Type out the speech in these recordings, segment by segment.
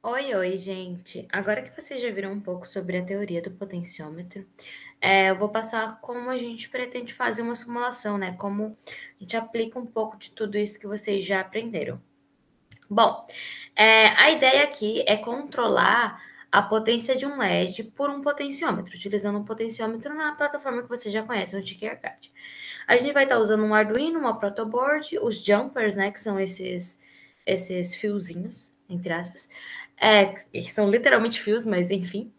Oi, oi, gente. Agora que vocês já viram um pouco sobre a teoria do potenciômetro, eu vou passar como a gente pretende fazer uma simulação, né? Como a gente aplica um pouco de tudo isso que vocês já aprenderam. Bom, a ideia aqui é controlar a potência de um LED por um potenciômetro, utilizando um potenciômetro na plataforma que vocês já conhecem, o Tinkercad. A gente vai estar usando um Arduino, uma protoboard, os jumpers, né, que são esses fiozinhos, entre aspas, que são literalmente fios, mas enfim.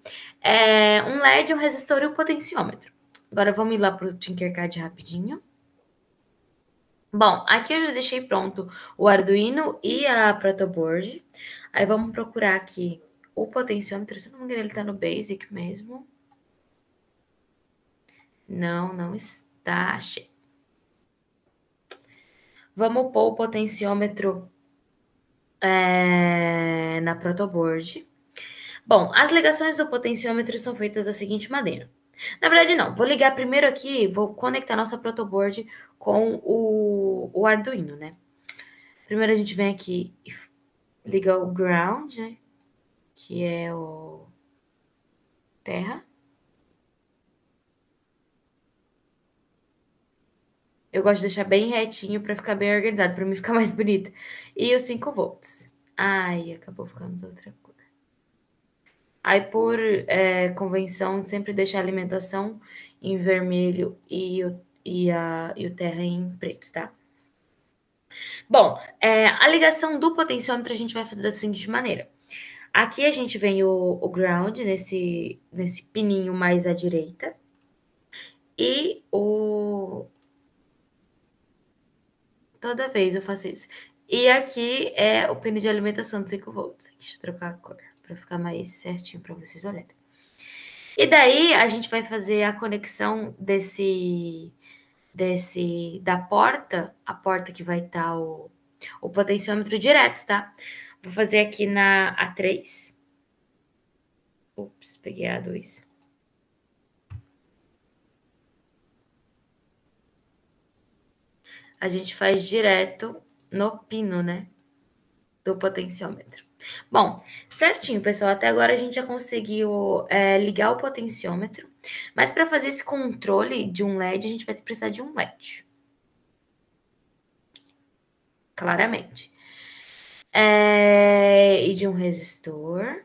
Um LED, um resistor e um potenciômetro. Agora vamos ir lá para o Tinkercad rapidinho. Bom, aqui eu já deixei pronto o Arduino e a protoboard. Aí vamos procurar aqui o potenciômetro. Se eu não me engano, ele está no Basic mesmo. Não, não está. Achei. Vamos pôr o potenciômetro na protoboard. Bom, as ligações do potenciômetro são feitas da seguinte maneira. Na verdade, não. Vou ligar primeiro aqui, vou conectar nossa protoboard com o Arduino, né? Primeiro a gente vem aqui e liga o ground, né? Que é o terra. Eu gosto de deixar bem retinho para ficar bem organizado, para mim ficar mais bonito. E os 5 volts. Ai, acabou ficando outra cor. Aí, por convenção, sempre deixar a alimentação em vermelho e o terra em preto, tá? Bom, a ligação do potenciômetro a gente vai fazer da seguinte maneira. Aqui a gente vem o ground nesse pininho mais à direita. E toda vez eu faço isso. E aqui é o pino de alimentação de 5 volts. Deixa eu trocar a cor para ficar mais certinho para vocês olharem. E daí a gente vai fazer a conexão da porta, a porta que vai estar o potenciômetro direto, tá? Vou fazer aqui na A3. Ups, peguei a A2. A gente faz direto no pino, né? Do potenciômetro. Bom, certinho, pessoal. Até agora a gente já conseguiu ligar o potenciômetro. Mas para fazer esse controle de um LED, a gente vai precisar de um LED. Claramente. E de um resistor.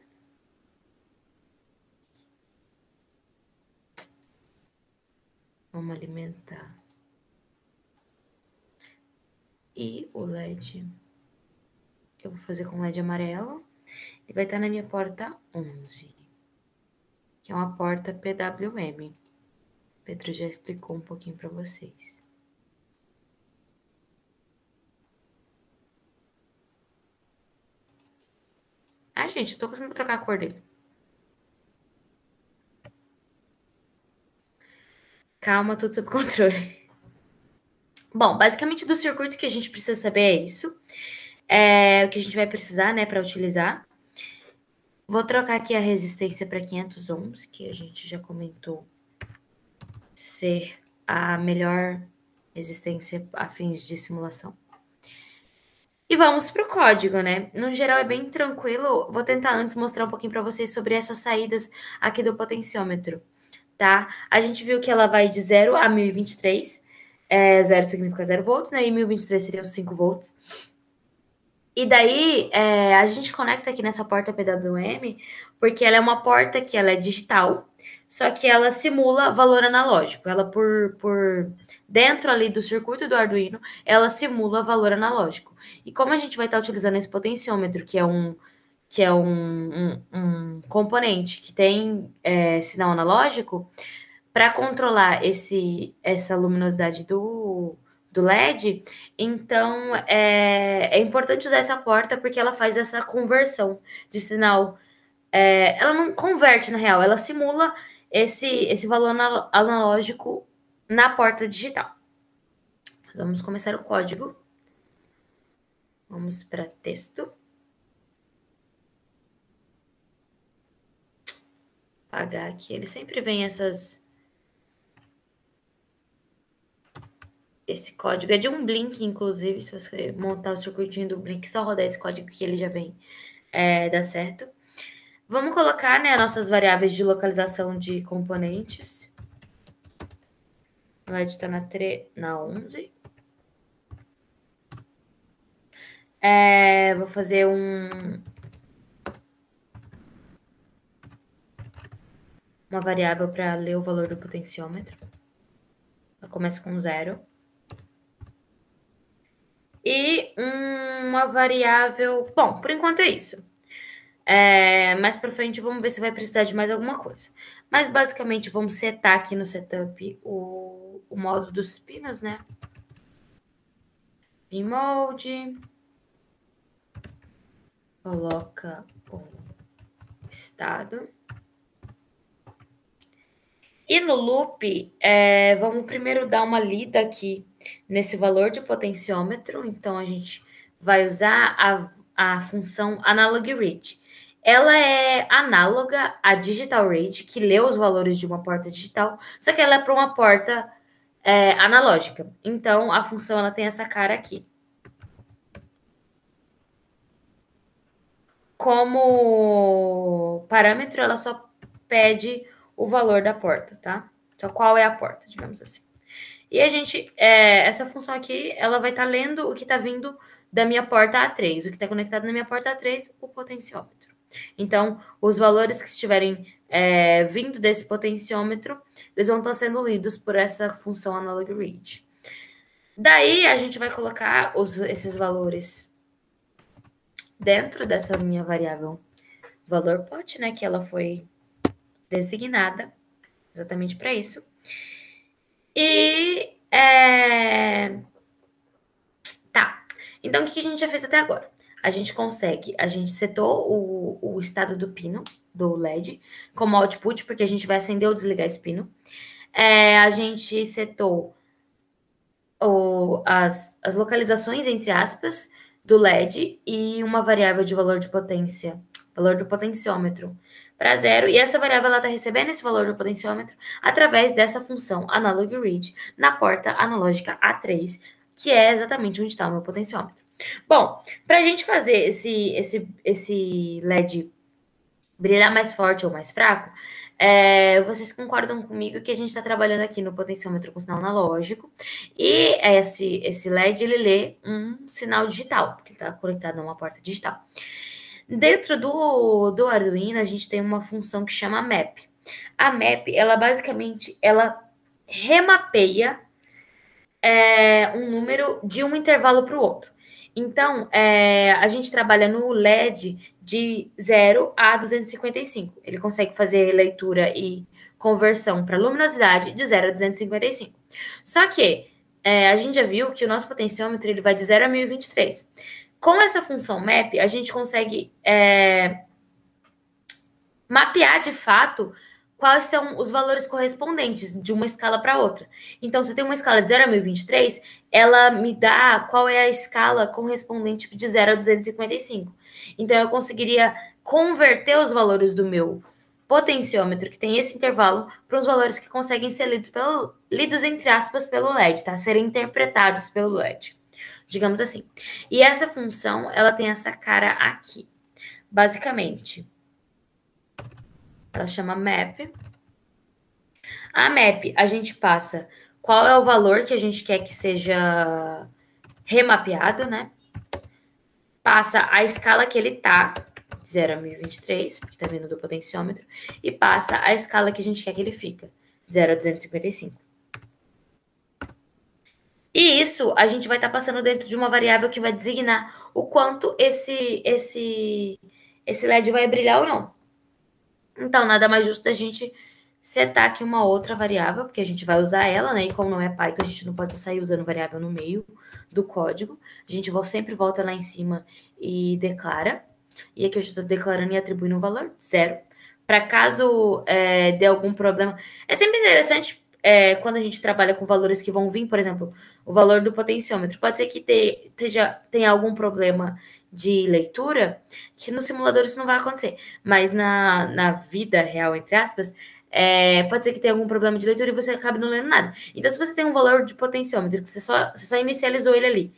Vamos alimentar. E o LED. Eu vou fazer com LED amarelo. E vai estar na minha porta 11. Que é uma porta PWM. Pedro já explicou um pouquinho para vocês. Ah, gente, eu tô conseguindo trocar a cor dele. Calma, tudo sob controle. Bom, basicamente do circuito que a gente precisa saber é isso. O que a gente vai precisar, né, para utilizar. Vou trocar aqui a resistência para 500 ohms, que a gente já comentou ser a melhor resistência a fins de simulação. E vamos para o código, né? No geral é bem tranquilo. Vou tentar antes mostrar um pouquinho para vocês sobre essas saídas aqui do potenciômetro, tá? A gente viu que ela vai de 0 a 1023. 0 significa 0 volts, né? E 1023 seria os 5 volts. E daí, a gente conecta aqui nessa porta PWM, porque ela é uma porta que ela é digital, só que ela simula valor analógico. Ela, por dentro ali do circuito do Arduino, ela simula valor analógico. E como a gente vai estar utilizando esse potenciômetro, que é um componente que tem sinal analógico, para controlar essa luminosidade do LED, então é importante usar essa porta porque ela faz essa conversão de sinal. Ela não converte, na real, ela simula esse valor analógico na porta digital. Vamos começar o código. Vamos para texto. Apagar aqui. Ele sempre vem esse código. É de um Blink, inclusive, se você montar o circuitinho do Blink, só rodar esse código que ele já vem dar certo. Vamos colocar, né, nossas variáveis de localização de componentes. O LED está na 11. Vou fazer uma variável para ler o valor do potenciômetro. Ela começa com 0. E uma variável... Bom, por enquanto é isso. Mais para frente vamos ver se vai precisar de mais alguma coisa. Mas basicamente vamos setar aqui no setup o modo dos pinos, né? Pin mode. Coloca o estado. E no loop, vamos primeiro dar uma lida aqui nesse valor de potenciômetro. Então, a gente vai usar a função analog read. Ela é análoga à digital read, que lê os valores de uma porta digital, só que ela é para uma porta analógica. Então, a função ela tem essa cara aqui. Como parâmetro, ela só pede o valor da porta, tá? Só qual é a porta, digamos assim. E a gente, essa função aqui, ela vai estar lendo o que está vindo da minha porta A3, o que está conectado na minha porta A3, o potenciômetro. Então, os valores que estiverem vindo desse potenciômetro, eles vão estar sendo lidos por essa função analog read. Daí, a gente vai colocar esses valores dentro dessa minha variável valor pot, né, que ela foi designada exatamente para isso. E tá. Então, o que a gente já fez até agora? A gente setou o estado do pino, do LED, como output, porque a gente vai acender ou desligar esse pino. A gente setou as localizações, entre aspas, do LED e uma variável de valor de potência, valor do potenciômetro para 0. E essa variável está recebendo esse valor do potenciômetro através dessa função analog read na porta analógica A3, que é exatamente onde está o meu potenciômetro. Bom, para a gente fazer esse LED brilhar mais forte ou mais fraco, vocês concordam comigo que a gente está trabalhando aqui no potenciômetro com sinal analógico e esse LED ele lê um sinal digital, porque ele está conectado a uma porta digital. Dentro do Arduino, a gente tem uma função que chama map. A map, ela basicamente, ela remapeia um número de um intervalo para o outro. Então, a gente trabalha no LED de 0 a 255. Ele consegue fazer leitura e conversão para luminosidade de 0 a 255. Só que a gente já viu que o nosso potenciômetro ele vai de 0 a 1023. Com essa função map, a gente consegue mapear de fato quais são os valores correspondentes de uma escala para outra. Então, se eu tenho uma escala de 0 a 1023, ela me dá qual é a escala correspondente de 0 a 255. Então, eu conseguiria converter os valores do meu potenciômetro, que tem esse intervalo, para os valores que conseguem ser lidos entre aspas, pelo LED, tá? Serem interpretados pelo LED, digamos assim. E essa função, ela tem essa cara aqui. Basicamente, ela chama map. A map, a gente passa qual é o valor que a gente quer que seja remapeado, né? Passa a escala que ele tá, 0 a 1023, porque tá vindo do potenciômetro, e passa a escala que a gente quer que ele fica, 0 a 255. E isso a gente vai estar passando dentro de uma variável que vai designar o quanto esse LED vai brilhar ou não. Então, nada mais justo a gente setar aqui uma outra variável, porque a gente vai usar ela, né? E como não é Python, a gente não pode sair usando variável no meio do código. A gente sempre volta lá em cima e declara. E aqui eu estou declarando e atribuindo um valor, 0. Para caso dê algum problema. É sempre interessante quando a gente trabalha com valores que vão vir, por exemplo, o valor do potenciômetro. Pode ser que tenha algum problema de leitura, que no simulador isso não vai acontecer. Mas na vida real, entre aspas, pode ser que tenha algum problema de leitura e você acabe não lendo nada. Então, se você tem um valor de potenciômetro, que você só inicializou ele ali,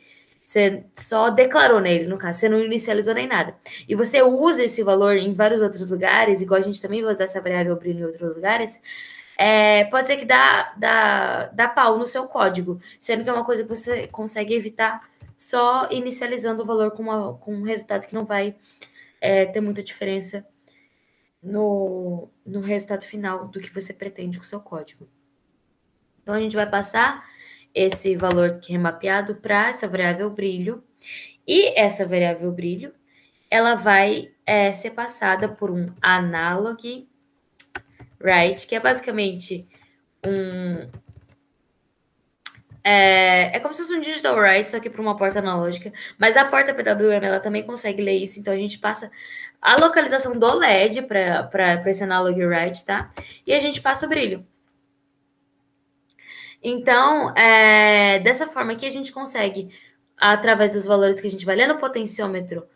Você só declarou nele, no caso, você não inicializou nem nada. E você usa esse valor em vários outros lugares, igual a gente também vai usar essa variável brilho em outros lugares, pode ser que dá pau no seu código, sendo que é uma coisa que você consegue evitar só inicializando o valor com um resultado que não vai ter muita diferença no resultado final do que você pretende com o seu código. Então, a gente vai passar esse valor que é mapeado para essa variável brilho, e essa variável brilho, ela vai ser passada por um analog write, que é basicamente é como se fosse um digital write, só que para uma porta analógica. Mas a porta PWM, ela também consegue ler isso, então a gente passa a localização do LED para esse analog write, tá? E a gente passa o brilho. Então, dessa forma aqui, a gente consegue, através dos valores que a gente vai ler no potenciômetro,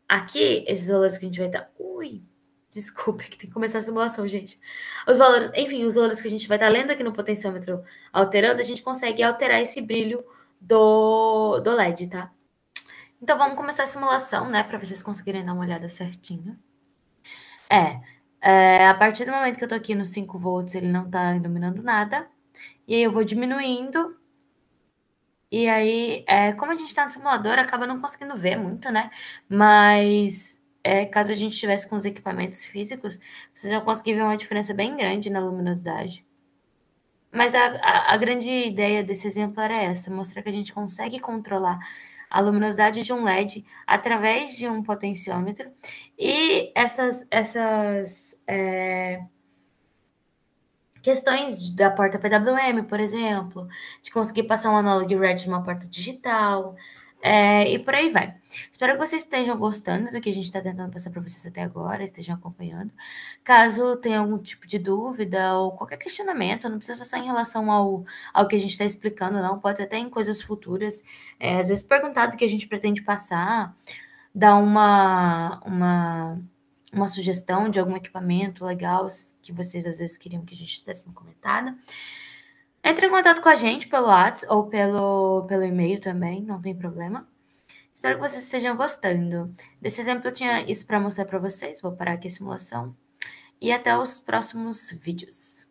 aqui, esses valores que a gente vai estar... Ui, desculpa, é que tem que começar a simulação, gente. Os valores, enfim, os valores que a gente vai estar lendo aqui no potenciômetro, alterando, a gente consegue alterar esse brilho do LED, tá? Então, vamos começar a simulação, né, para vocês conseguirem dar uma olhada certinho. A partir do momento que eu tô aqui nos 5 volts, ele não tá iluminando nada. E aí eu vou diminuindo. E aí, como a gente tá no simulador, acaba não conseguindo ver muito, né? Mas caso a gente estivesse com os equipamentos físicos, vocês vão conseguir ver uma diferença bem grande na luminosidade. Mas a grande ideia desse exemplo era essa, mostrar que a gente consegue controlar a luminosidade de um LED através de um potenciômetro. E essas questões da porta PWM, por exemplo, de conseguir passar um analog red de uma porta digital, e por aí vai. Espero que vocês estejam gostando do que a gente está tentando passar para vocês até agora, estejam acompanhando. Caso tenha algum tipo de dúvida ou qualquer questionamento, não precisa ser só em relação ao que a gente está explicando, não, pode ser até em coisas futuras. Às vezes perguntar do que a gente pretende passar, dar uma sugestão de algum equipamento legal que vocês às vezes queriam que a gente desse uma comentada. Entre em contato com a gente pelo WhatsApp ou pelo e-mail também, não tem problema. Espero que vocês estejam gostando. Desse exemplo eu tinha isso para mostrar para vocês. Vou parar aqui a simulação. E até os próximos vídeos.